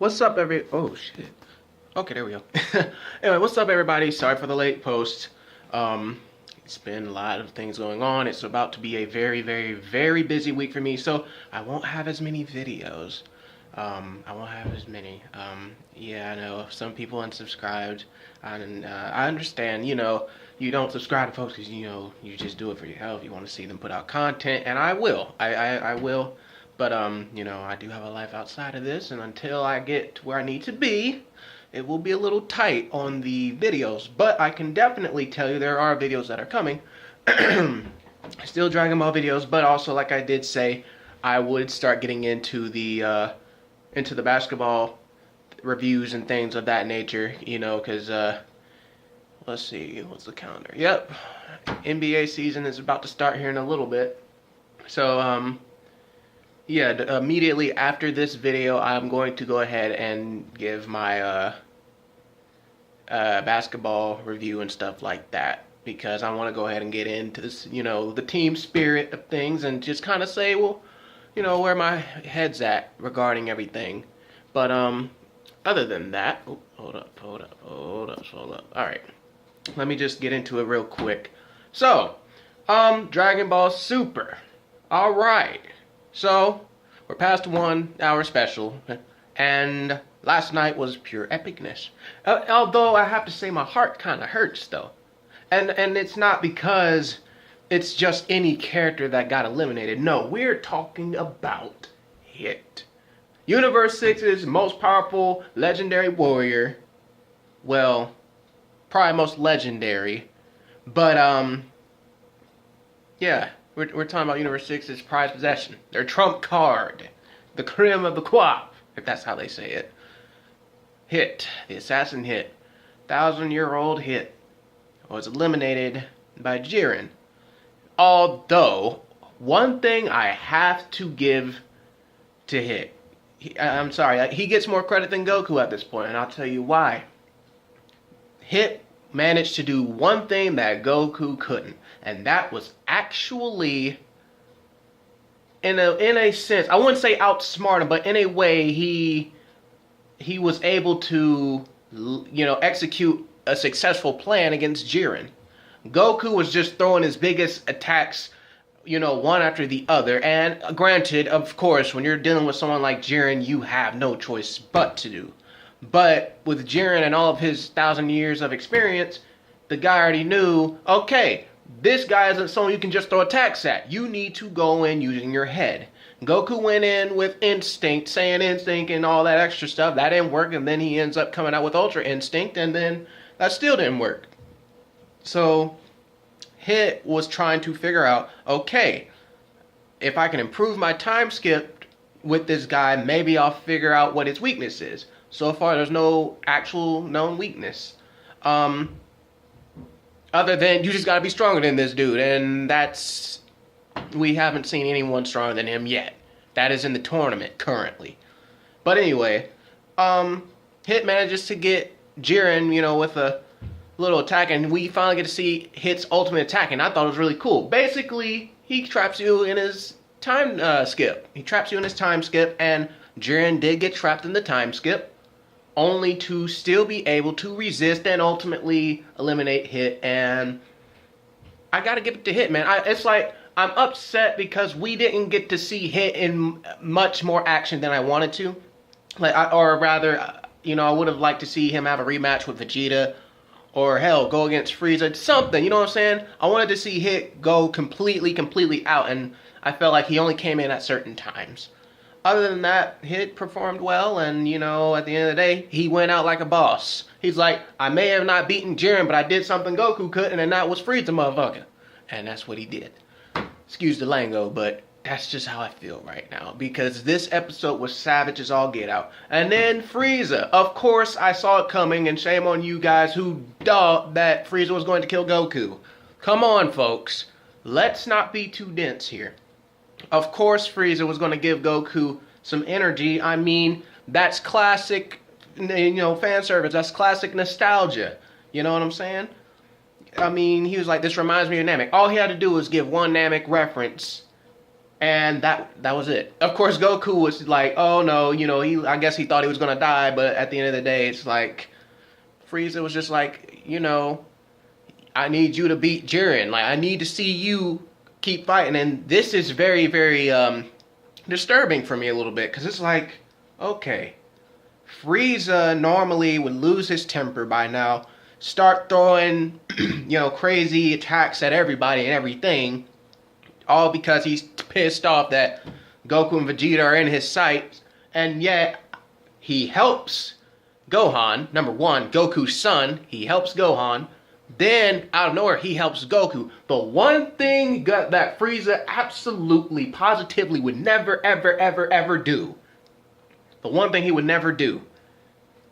What's up, oh shit. Okay, there we go. Anyway, what's up, everybody? Sorry for the late post. It's been a lot of things going on. It's about to be a very, very, very busy week for me, so I won't have as many videos. I won't have as many. Yeah, I know some people unsubscribed, and I understand. You don't subscribe to folks because you just do it for your health. You want to see them put out content, and I will. I will. But I do have a life outside of this, and until I get to where I need to be, it will be a little tight on the videos. But I can definitely tell you there are videos that are coming. Still Dragon Ball videos, but also, like I did say, I would start getting into the basketball reviews and things of that nature, because let's see, what's the calendar? Yep, NBA season is about to start here in a little bit. So yeah, immediately after this video, I'm going to go ahead and give my basketball review and stuff like that, because I want to go ahead and get into this, the team spirit of things, and just kind of say, well, where my head's at regarding everything. But other than that, oh, hold up. All right, let me just get into it real quick. So, Dragon Ball Super. All right. So, we're past 1 hour special, and last night was pure epicness. Although I have to say my heart kind of hurts though. And it's not because it's just any character that got eliminated. No, we're talking about Hit. Universe 6's most powerful legendary warrior. Well, probably most legendary. But, yeah. We're talking about Universe 6's prized possession. Their trump card. The creme of the crop, if that's how they say it. Hit. The assassin Hit. 1,000-year-old Hit was eliminated by Jiren. Although, one thing I have to give to Hit. I'm sorry, he gets more credit than Goku at this point, and I'll tell you why. Hit managed to do one thing that Goku couldn't, and that was actually, in a sense, I wouldn't say outsmart him, but in a way he was able to, execute a successful plan against Jiren. Goku was just throwing his biggest attacks, one after the other, and granted, of course, when you're dealing with someone like Jiren, you have no choice but to do. But with Jiren and all of his 1,000 years of experience, the guy already knew, okay, this guy isn't someone you can just throw attacks at. You need to go in using your head. Goku went in with Instinct, saying Instinct and all that extra stuff. That didn't work, and then he ends up coming out with Ultra Instinct, and then that still didn't work. So, Hit was trying to figure out, okay, if I can improve my time skip with this guy, maybe I'll figure out what his weakness is. So far, there's no actual known weakness. Other than, you just gotta be stronger than this dude, and we haven't seen anyone stronger than him yet. That is in the tournament, currently. But anyway, Hit manages to get Jiren, with a little attack, and we finally get to see Hit's ultimate attack, and I thought it was really cool. Basically, he traps you in his time skip. He traps you in his time skip, and Jiren did get trapped in the time skip, only to still be able to resist and ultimately eliminate Hit. And I gotta give it to Hit, man. It's like, I'm upset because we didn't get to see Hit in much more action than I wanted to. Or rather, I would have liked to see him have a rematch with Vegeta, or hell, go against Frieza, something, you know what I'm saying? I wanted to see Hit go completely out, and I felt like he only came in at certain times. Other than that, Hit performed well, and, at the end of the day, he went out like a boss. He's like, I may have not beaten Jiren, but I did something Goku couldn't, and that was Frieza, motherfucker. And that's what he did. Excuse the lingo, but that's just how I feel right now, because this episode was savage as all get out. And then Frieza. Of course, I saw it coming, and shame on you guys who thought that Frieza was going to kill Goku. Come on, folks. Let's not be too dense here. Of course, Frieza was going to give Goku some energy. I mean, that's classic, fan service. That's classic nostalgia. You know what I'm saying? I mean, he was like, this reminds me of Namek. All he had to do was give one Namek reference, And that was it. Of course, Goku was like, oh no, I guess he thought he was gonna die, but at the end of the day, it's like Frieza was just like, I need you to beat Jiren. Like, I need to see you keep fighting. And this is very, very disturbing for me a little bit, because it's like, okay, Frieza normally would lose his temper by now, start throwing, crazy attacks at everybody and everything, all because he's pissed off that Goku and Vegeta are in his sights, and yet he helps Gohan. Number one, Goku's son, he helps Gohan. Then, out of nowhere, he helps Goku. The one thing that Frieza absolutely, positively would never, ever, ever, ever do, the one thing he would never do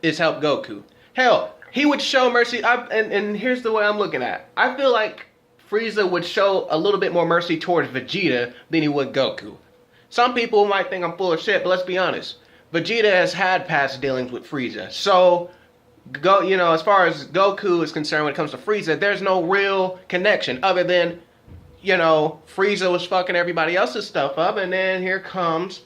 is help Goku. Hell, he would show mercy. And here's the way I'm looking at it. I feel like Frieza would show a little bit more mercy towards Vegeta than he would Goku. Some people might think I'm full of shit, but let's be honest. Vegeta has had past dealings with Frieza. So, as far as Goku is concerned when it comes to Frieza, there's no real connection other than, Frieza was fucking everybody else's stuff up, and then here comes,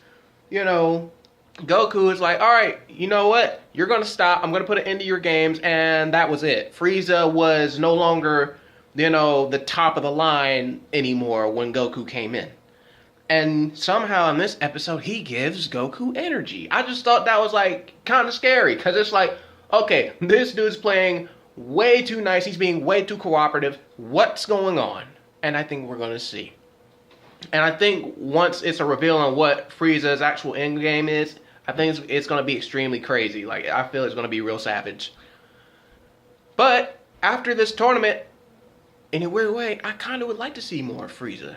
Goku is like, alright, you know what? You're gonna stop, I'm gonna put an end to your games, and that was it. Frieza was no longer, the top of the line anymore when Goku came in. And somehow in this episode, he gives Goku energy. I just thought that was, kind of scary, because it's like, okay, this dude's playing way too nice. He's being way too cooperative. What's going on? And I think we're going to see. And I think once it's a reveal on what Frieza's actual endgame is, I think it's going to be extremely crazy. I feel it's going to be real savage. But after this tournament, in a weird way, I kind of would like to see more of Frieza,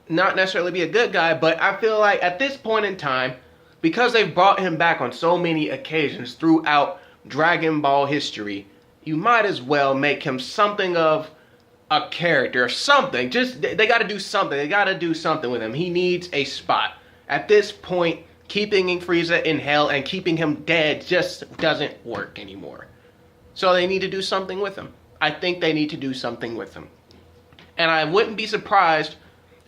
Not necessarily be a good guy, but I feel like at this point in time, because they've brought him back on so many occasions throughout Dragon Ball history, you might as well make him something of a character or something. Just, they got to do something. They got to do something with him. He needs a spot. At this point, keeping Frieza in hell and keeping him dead just doesn't work anymore. So they need to do something with him. I think they need to do something with him. And I wouldn't be surprised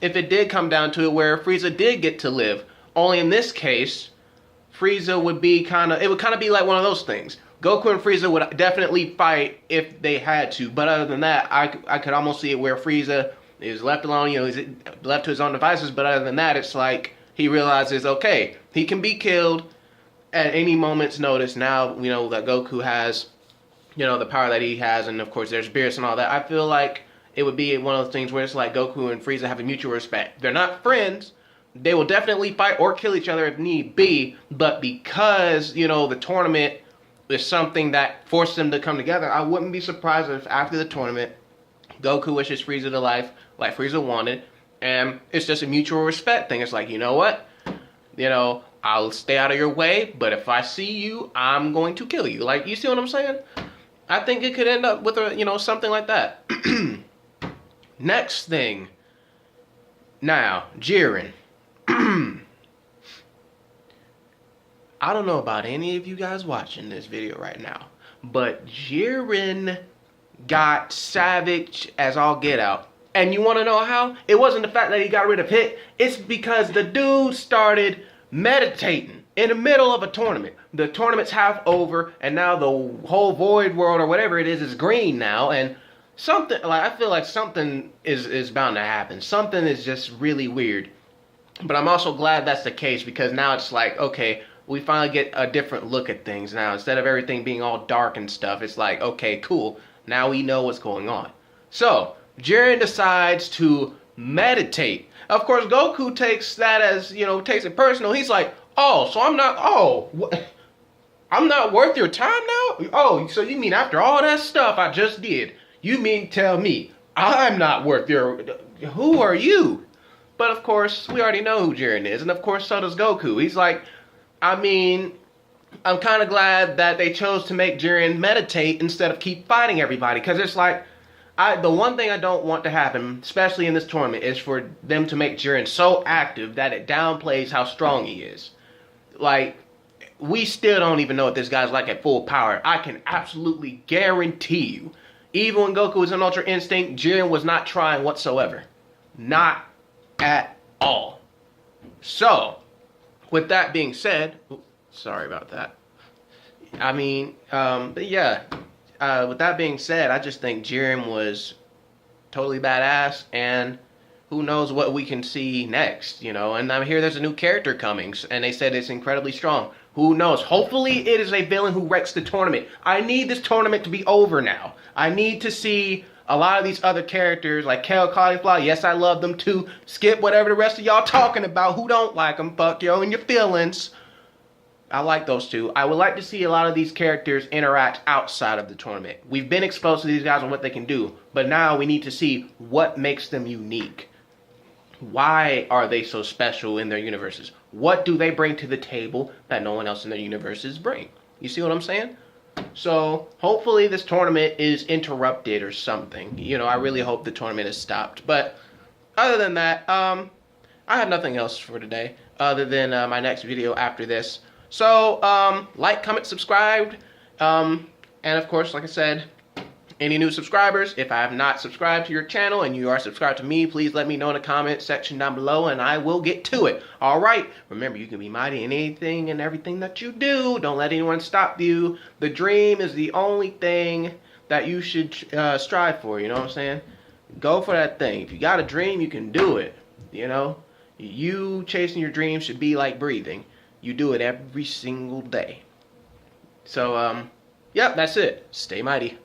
if it did come down to it where Frieza did get to live. Only in this case, Frieza would be it would kind of be like one of those things. Goku and Frieza would definitely fight if they had to, but other than that, I could almost see it where Frieza is left alone, he's left to his own devices, but other than that, it's like he realizes, okay, he can be killed at any moment's notice now, that Goku has, the power that he has, and of course there's Beerus and all that. I feel like it would be one of those things where it's like Goku and Frieza have a mutual respect. They're not friends. They will definitely fight or kill each other if need be, but because, the tournament is something that forced them to come together, I wouldn't be surprised if after the tournament, Goku wishes Frieza to life like Frieza wanted, and it's just a mutual respect thing. It's like, you know what? I'll stay out of your way, but if I see you, I'm going to kill you. You see what I'm saying? I think it could end up with something like that. Next thing. Now, Jiren. I don't know about any of you guys watching this video right now, but Jiren got savage as all get out. And you want to know how? It wasn't the fact that he got rid of Hit. It's because the dude started meditating in the middle of a tournament. The tournament's half over, and now the whole void world or whatever it is green now, and something, I feel like something is bound to happen. Something is just really weird. But I'm also glad that's the case, because now it's like, okay, we finally get a different look at things now. Instead of everything being all dark and stuff, it's like, okay, cool. Now we know what's going on. So, Jiren decides to meditate. Of course, Goku takes that as, takes it personal. He's like, oh, so I'm not worth your time now? Oh, so you mean after all that stuff I just did, you mean tell me I'm not worth your... Who are you? But of course, we already know who Jiren is, and of course so does Goku. He's like, I'm kind of glad that they chose to make Jiren meditate instead of keep fighting everybody, because it's like, the one thing I don't want to happen, especially in this tournament, is for them to make Jiren so active that it downplays how strong he is. We still don't even know what this guy's like at full power. I can absolutely guarantee you, even when Goku was in Ultra Instinct, Jiren was not trying whatsoever. Not at all. So, with that being said, sorry about that. I mean, but yeah, with that being said, I just think Jiren was totally badass, and who knows what we can see next, you know? And I hear there's a new character coming, and they said it's incredibly strong. Who knows? Hopefully it is a villain who wrecks the tournament. I need this tournament to be over now. I need to see a lot of these other characters, like Kale Cauliflower. Yes, I love them too. Skip whatever the rest of y'all talking about. Who don't like them? Fuck yo and your feelings. I like those two. I would like to see a lot of these characters interact outside of the tournament. We've been exposed to these guys and what they can do, but now we need to see what makes them unique. Why are they so special in their universes? What do they bring to the table that no one else in their universes bring? You see what I'm saying? So hopefully this tournament is interrupted or something. You know, I really hope the tournament is stopped. But other than that, I have nothing else for today other than my next video after this. So like, comment, subscribe, and of course, like I said, any new subscribers, if I have not subscribed to your channel and you are subscribed to me, please let me know in the comment section down below and I will get to it. Alright, remember you can be mighty in anything and everything that you do. Don't let anyone stop you. The dream is the only thing that you should strive for, you know what I'm saying? Go for that thing. If you got a dream, you can do it, you know? You chasing your dream should be like breathing. You do it every single day. So, yep, that's it. Stay mighty.